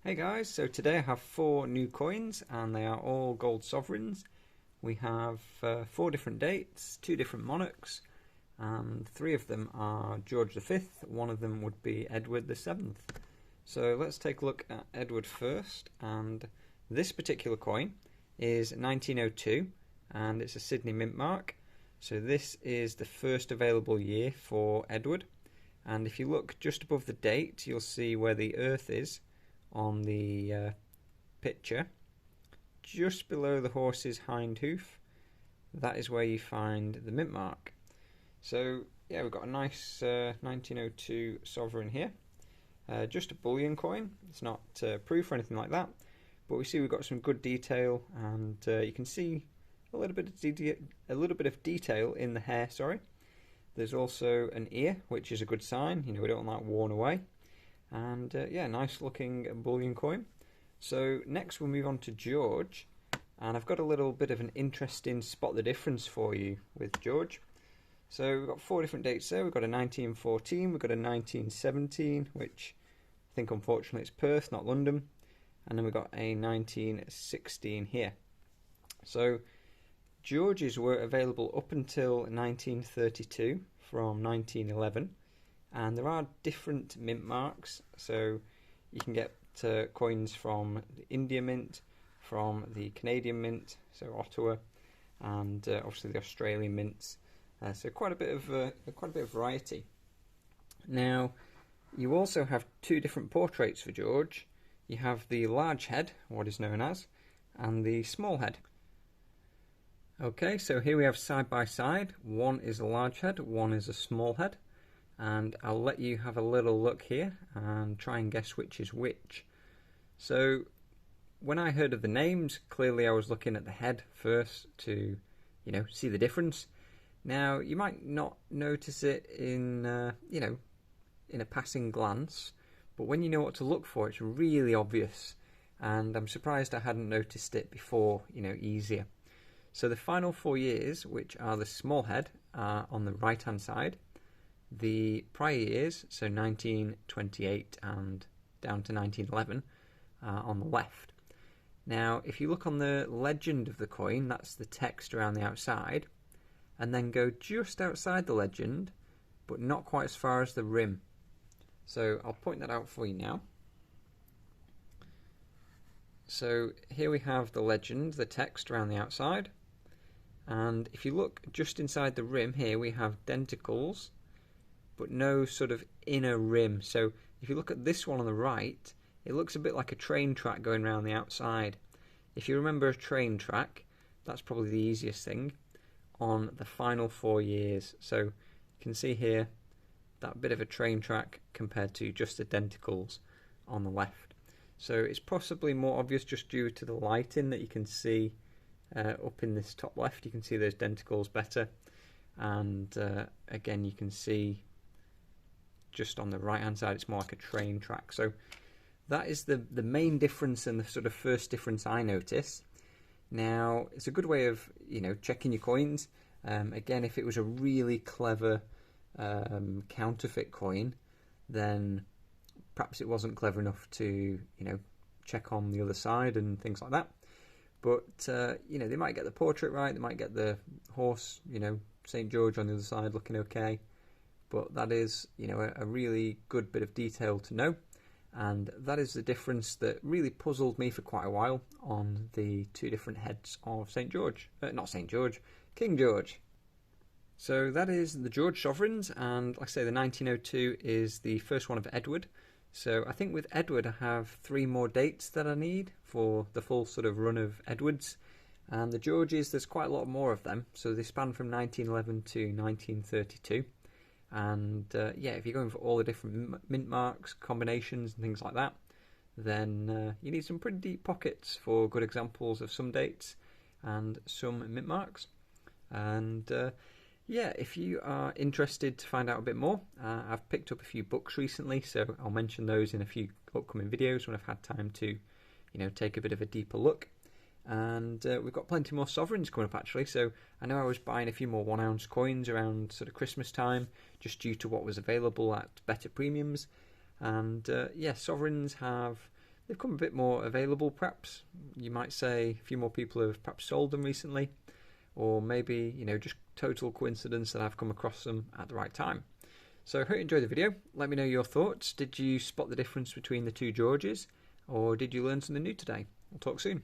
Hey guys, so today I have 4 new coins and they are all gold sovereigns. We have 4 different dates, 2 different monarchs, and 3 of them are George V, one of them would be Edward VII. So let's take a look at Edward first, and this particular coin is 1902 and it's a Sydney mint mark. So this is the first available year for Edward, and if you look just above the date you'll see where the Earth is on the picture, just below the horse's hind hoof. That is where you find the mint mark. So yeah, we've got a nice 1902 sovereign here. Just a bullion coin. It's not proof or anything like that, but we see we've got some good detail, and you can see a little bit of detail in the hair. Sorry. There's also an ear, which is a good sign. You know, we don't want that worn away. And yeah, nice looking bullion coin. So next we'll move on to George, and I've got a little bit of an interesting spot the difference for you with George. So we've got 4 different dates there. We've got a 1914, we've got a 1917, which I think unfortunately it's Perth, not London, and then we've got a 1916 here. So Georges were available up until 1932 from 1911. And there are different mint marks, so you can get coins from the India Mint, from the Canadian Mint, so Ottawa, and obviously the Australian mints. So quite a bit of variety. Now, you also have 2 different portraits for George. You have the large head, what is known as, and the small head. Okay, so here we have side by side. One is a large head, one is a small head. And I'll let you have a little look here and try and guess which is which. So when I heard of the names, clearly I was looking at the head first to, see the difference. Now you might not notice it in a passing glance, but when you know what to look for, it's really obvious. And I'm surprised I hadn't noticed it before. Easier. So the final 4 years, which are the small head, are on the right hand side. The prior years, so 1928 and down to 1911, on the left. Now, if you look on the legend of the coin, that's the text around the outside, and then go just outside the legend, but not quite as far as the rim. So I'll point that out for you now. So here we have the legend, the text around the outside, and if you look just inside the rim here, we have denticles, but no sort of inner rim. So if you look at this one on the right, it looks a bit like a train track going around the outside. If you remember a train track, that's probably the easiest thing on the final 4 years. So you can see here that bit of a train track compared to just the denticles on the left. So it's possibly more obvious just due to the lighting that you can see up in this top left. You can see those denticles better, and again you can see just on the right hand side it's more like a train track. So that is the main difference and the sort of first difference I notice. Now it's a good way of checking your coins. Again, if it was a really clever counterfeit coin, then perhaps it wasn't clever enough to check on the other side and things like that. But they might get the portrait right, they might get the horse, St. George on the other side looking okay. But that is, a really good bit of detail to know, and that is the difference that really puzzled me for quite a while on the 2 different heads of St. George. Not St. George, King George. So that is the George sovereigns, and like I say, the 1902 is the first one of Edward. So I think with Edward I have 3 more dates that I need for the full sort of run of Edwards. And the Georges, there's quite a lot more of them, so they span from 1911 to 1932. And yeah, if you're going for all the different mint marks, combinations and things like that, then you need some pretty deep pockets for good examples of some dates and some mint marks. And yeah, if you are interested to find out a bit more, I've picked up a few books recently, so I'll mention those in a few upcoming videos when I've had time to take a bit of a deeper look. And we've got plenty more sovereigns coming up actually, so I know I was buying a few more 1 ounce coins around sort of Christmas time just due to what was available at better premiums. And yeah, sovereigns have they've come a bit more available perhaps. You might say a few more people have perhaps sold them recently, or maybe, just total coincidence that I've come across them at the right time. So I hope you enjoyed the video. Let me know your thoughts. Did you spot the difference between the two Georges, or did you learn something new today? We'll talk soon.